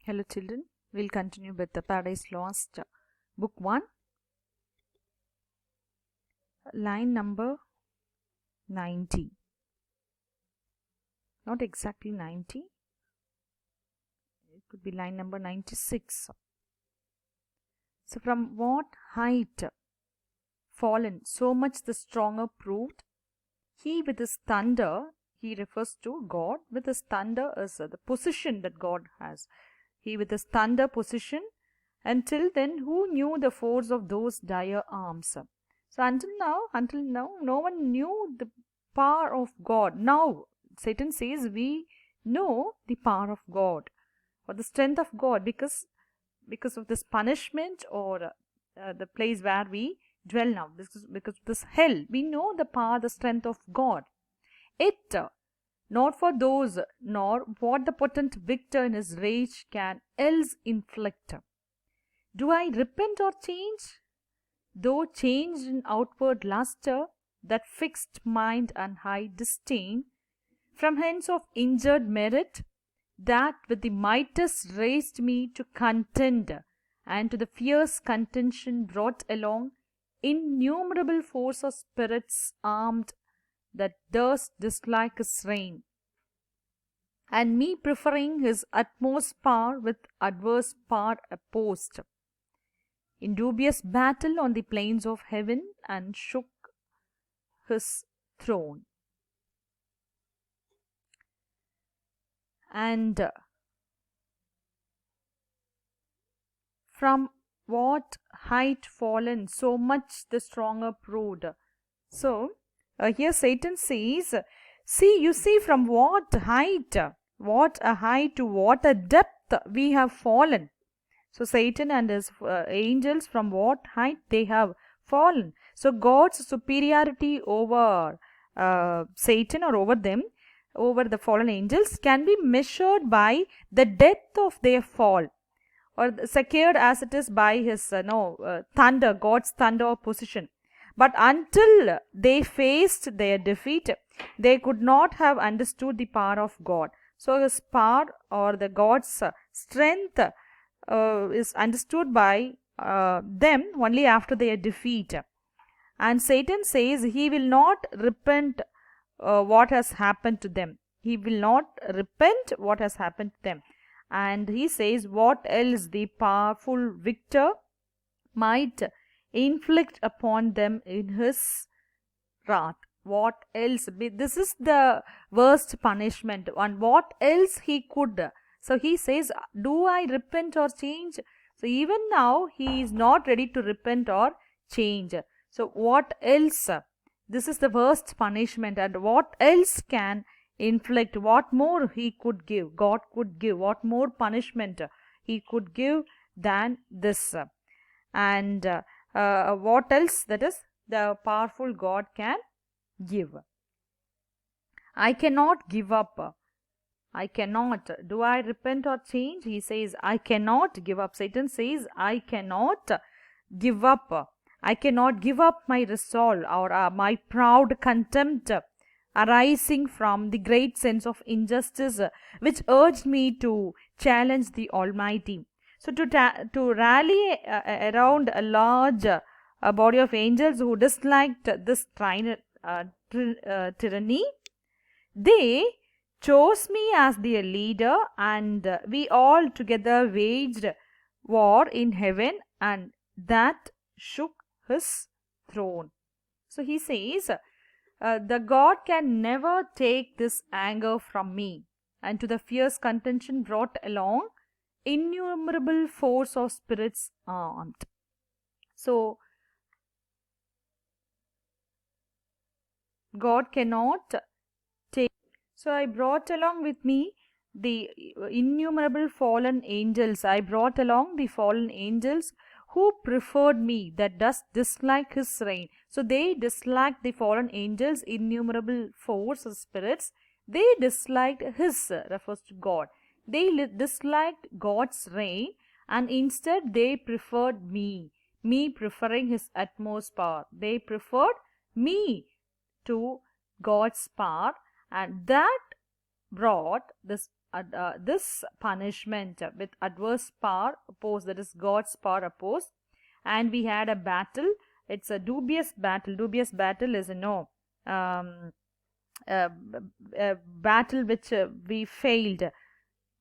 Hello children, we'll continue with the Paradise Lost book 1, line number 90. Not exactly 90, it could be line number 96. So from what height fallen, so much the stronger proved. He with his thunder, he refers to God, with his thunder is the position that God has. He with his thunder position, until then who knew the force of those dire arms? So until now, no one knew the power of God. Now Satan says we know the power of God or the strength of God because of this punishment or the place where we dwell now. Because of this hell, we know the power, the strength of God. It not for those, nor what the potent victor in his rage can else inflict. Do I repent or change? Though changed in outward luster, that fixed mind and high disdain, from hence of injured merit, that with the mightiest raised me to contend, and to the fierce contention brought along innumerable force of spirits armed, that durst dislike his reign, and me preferring his utmost power with adverse power opposed, in dubious battle on the plains of heaven, and shook his throne. And from what height fallen, so much the stronger proved. So here Satan says, you see from what height, what a height to what a depth we have fallen. So Satan and his angels, from what height they have fallen. So God's superiority over Satan or over them, over the fallen angels, can be measured by the depth of their fall, or secured as it is by his thunder, God's thunder or position. But until they faced their defeat, they could not have understood the power of God. So his power or the God's strength is understood by them only after their defeat. And Satan says he will not repent what has happened to them. He will not repent what has happened to them. And he says what else the powerful victor might inflict upon them in his wrath. What else? This is the worst punishment. And what else he could? So he says, do I repent or change? So even now he is not ready to repent or change. So what else? This is the worst punishment. And what else can inflict? What more he could give? God could give. What more punishment he could give than this? And what else that is the powerful God can give? I cannot give up. I cannot. Do I repent or change? He says, I cannot give up. Satan says, I cannot give up. I cannot give up my resolve or my proud contempt arising from the great sense of injustice which urged me to challenge the Almighty. So to rally around a large body of angels who disliked this tyranny, they chose me as their leader, and we all together waged war in heaven, and that shook his throne. So he says, the God can never take this anger from me, and to the fierce contention brought along innumerable force of spirits armed. So God cannot take. So I brought along with me the innumerable fallen angels. I brought along the fallen angels who preferred me, that does dislike his reign. So they disliked the fallen angels, innumerable force of spirits. They disliked his, refers to God. They disliked God's reign, and instead they preferred me preferring his utmost power. They preferred me to God's power, and that brought this this punishment with adverse power opposed, that is God's power opposed, and we had a battle. It's a dubious battle. Dubious battle is a battle which we failed.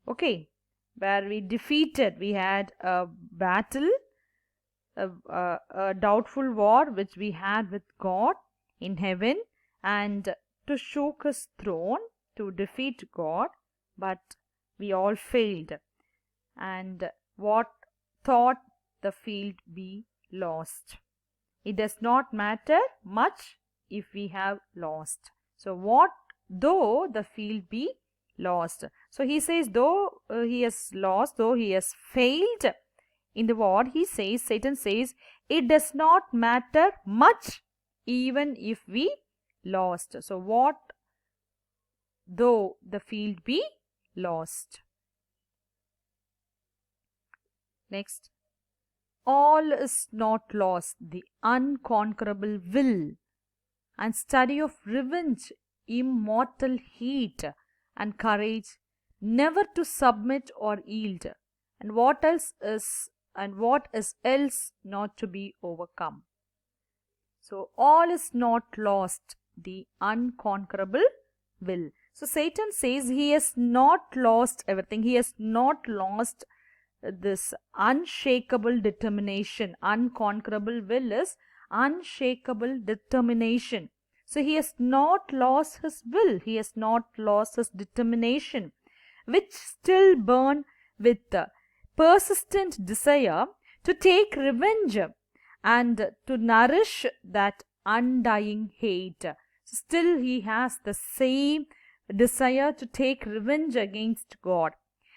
Okay, where we defeated. We had a battle, a doubtful war which we had with God in heaven, and to shook his throne, to defeat God, but we all failed. And what thought the field be lost? It does not matter much if we have lost. So what though the field be lost? So he says, though he has lost, though he has failed in the war, he says, Satan says, it does not matter much even if we lost. So what though the field be lost? Next, all is not lost. The unconquerable will and study of revenge, immortal heat and courage, never to submit or yield, and what is else not to be overcome. So all is not lost, the unconquerable will. So Satan says he has not lost everything. He has not lost this unshakable determination. Unconquerable will is unshakable determination. So he has not lost his will. He has not lost his determination, which still burn with persistent desire to take revenge and to nourish that undying hate. Still he has the same desire to take revenge against God.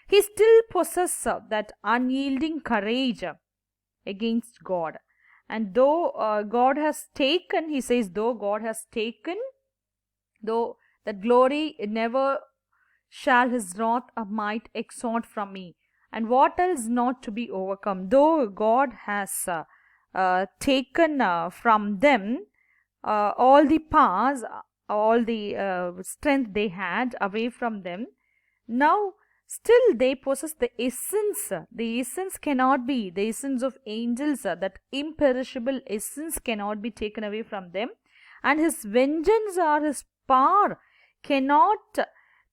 He still possesses that unyielding courage against God. And though God has taken, he says, though God has taken, though that glory never shall his wrath or might extort from me. And what else not to be overcome? Though God has taken from them all the powers, all the strength they had away from them, now still they possess the essence. The essence cannot be, the essence of angels, that imperishable essence cannot be taken away from them. And his vengeance or his power cannot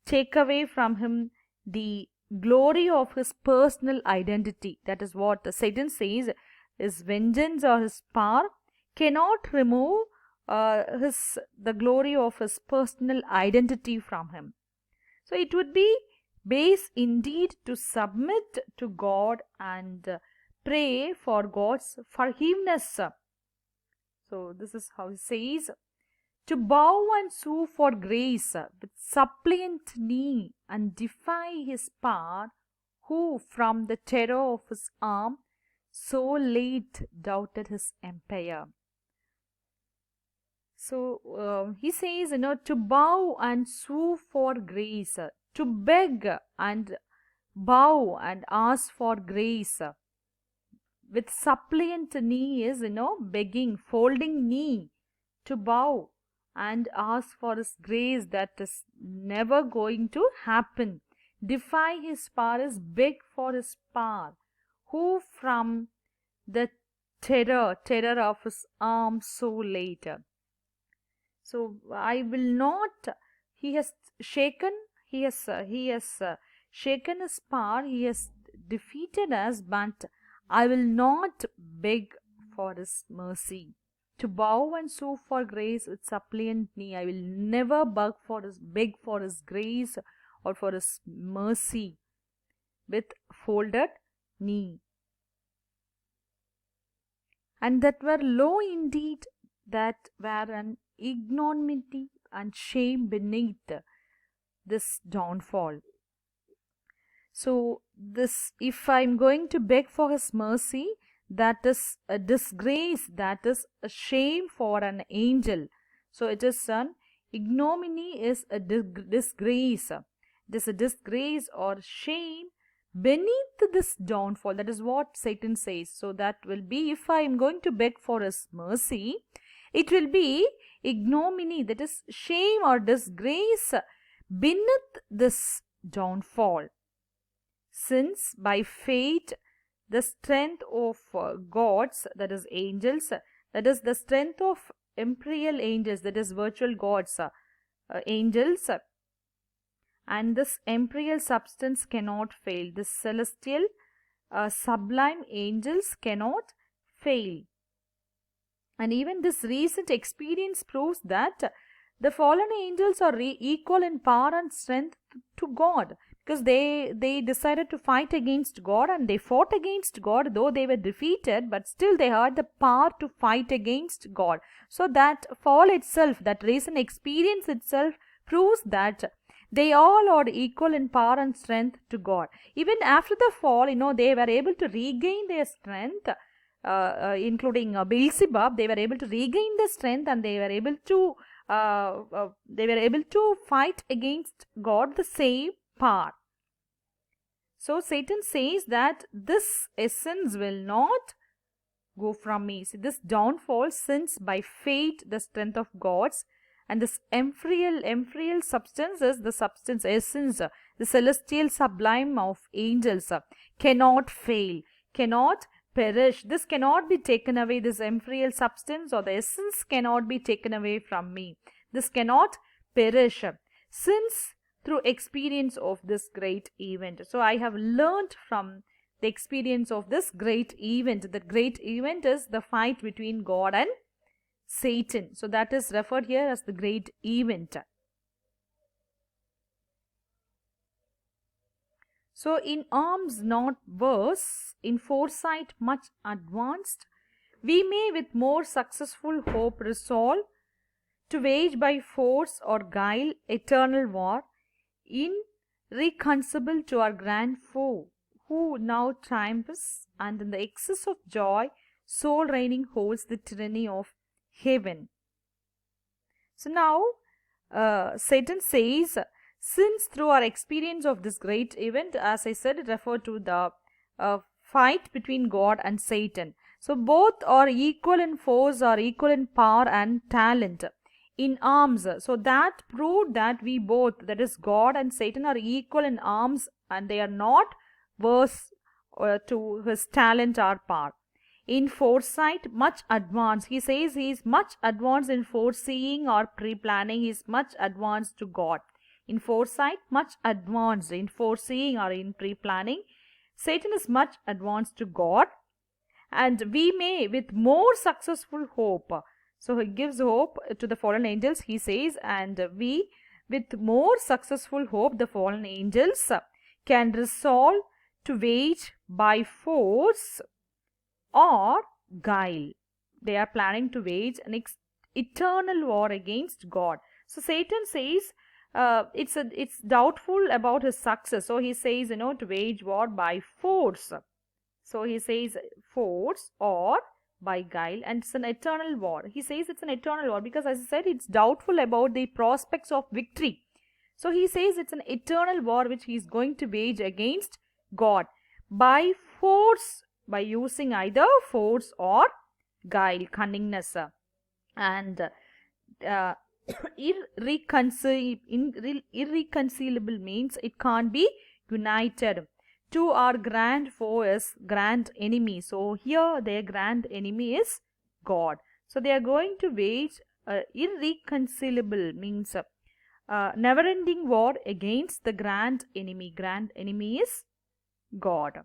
take away from him the glory of his personal identity. That is what Satan says. His vengeance or his power cannot remove the glory of his personal identity from him. So it would be base indeed to submit to God and pray for God's forgiveness. So this is how he says, to bow and sue for grace with suppliant knee and defy his power, who from the terror of his arm so late doubted his empire. So he says, to bow and sue for grace, to beg and bow and ask for grace. With suppliant knee is, begging, folding knee, to bow and ask for his grace that is never going to happen. Defy his power is beg for his power, who from the terror of his arm so late. So I will not, he has shaken shaken his power, he has defeated us, but I will not beg for his mercy. To bow and sue for grace with suppliant knee, I will never beg for his grace or for his mercy with folded knee. And that were low indeed, that were an ignominy and shame beneath this downfall. So this, if I am going to beg for his mercy, that is a disgrace, that is a shame for an angel. So it is an ignominy, is a disgrace. It is a disgrace or shame beneath this downfall. That is what Satan says. So that will be, if I am going to beg for his mercy, it will be ignominy, that is shame or disgrace beneath this downfall. Since by fate the strength of gods, that is angels, that is the strength of imperial angels, that is virtual gods, angels, and this imperial substance cannot fail. This celestial sublime angels cannot fail. And even this recent experience proves that the fallen angels are equal in power and strength to God, because they decided to fight against God and they fought against God, though they were defeated, but still they had the power to fight against God. So that fall itself, that recent experience itself proves that they all are equal in power and strength to God. Even after the fall, they were able to regain their strength, including Beelzebub. They were able to regain their strength and they were able to fight against God the same power. So Satan says that this essence will not go from me. See, this downfall, since by fate the strength of gods, and this imperial substance is the substance essence, the celestial sublime of angels, cannot fail, cannot perish. This cannot be taken away. This imperial substance or the essence cannot be taken away from me. This cannot perish, since through experience of this great event. So I have learned from the experience of this great event. The great event is the fight between God and Satan. So that is referred here as the great event. So in arms not worse, in foresight much advanced, we may with more successful hope resolve to wage by force or guile eternal war, irreconcilable to our grand foe, who now triumphs, and in the excess of joy soul reigning holds the tyranny of heaven. So now Satan says, since through our experience of this great event, as I said, it referred to the fight between God and Satan. So both are equal in force, are equal in power and talent, in arms. So that proved that we both, that is God and Satan, are equal in arms and they are not worse to his talent or power. In foresight much advanced, he says he is much advanced in foreseeing or pre-planning. He is much advanced to God. In foresight much advanced in foreseeing or in pre-planning, Satan is much advanced to God. And we may with more successful hope, so he gives hope to the fallen angels, he says, and we with more successful hope, the fallen angels can resolve to wage by force or guile. They are planning to wage an eternal war against God. So Satan says it's doubtful about his success. So he says, to wage war by force. So he says force or by guile, and it's an eternal war. He says it's an eternal war because, as I said, it's doubtful about the prospects of victory. So he says it's an eternal war which he is going to wage against God by force, by using either force or guile, cunningness, and irreconcilable means it can't be united. To our grand foe is grand enemy. So here their grand enemy is God. So they are going to wage irreconcilable means never-ending war against the grand enemy. Grand enemy is God,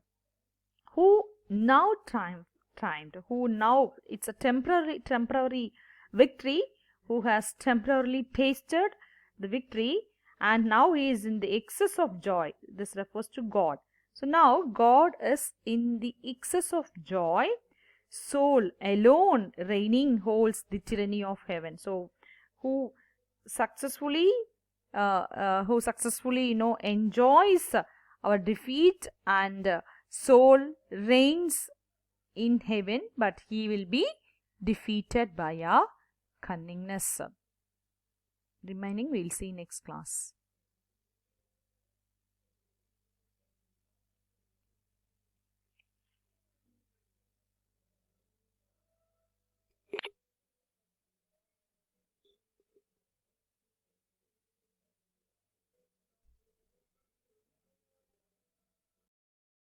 who now triumphed, who now, it's a temporary victory, who has temporarily tasted the victory, and now he is in the excess of joy. This refers to God. So now God is in the excess of joy. Soul alone reigning holds the tyranny of heaven. So who successfully enjoys our defeat, and soul reigns in heaven, but he will be defeated by our cunningness. Remaining we'll see next class.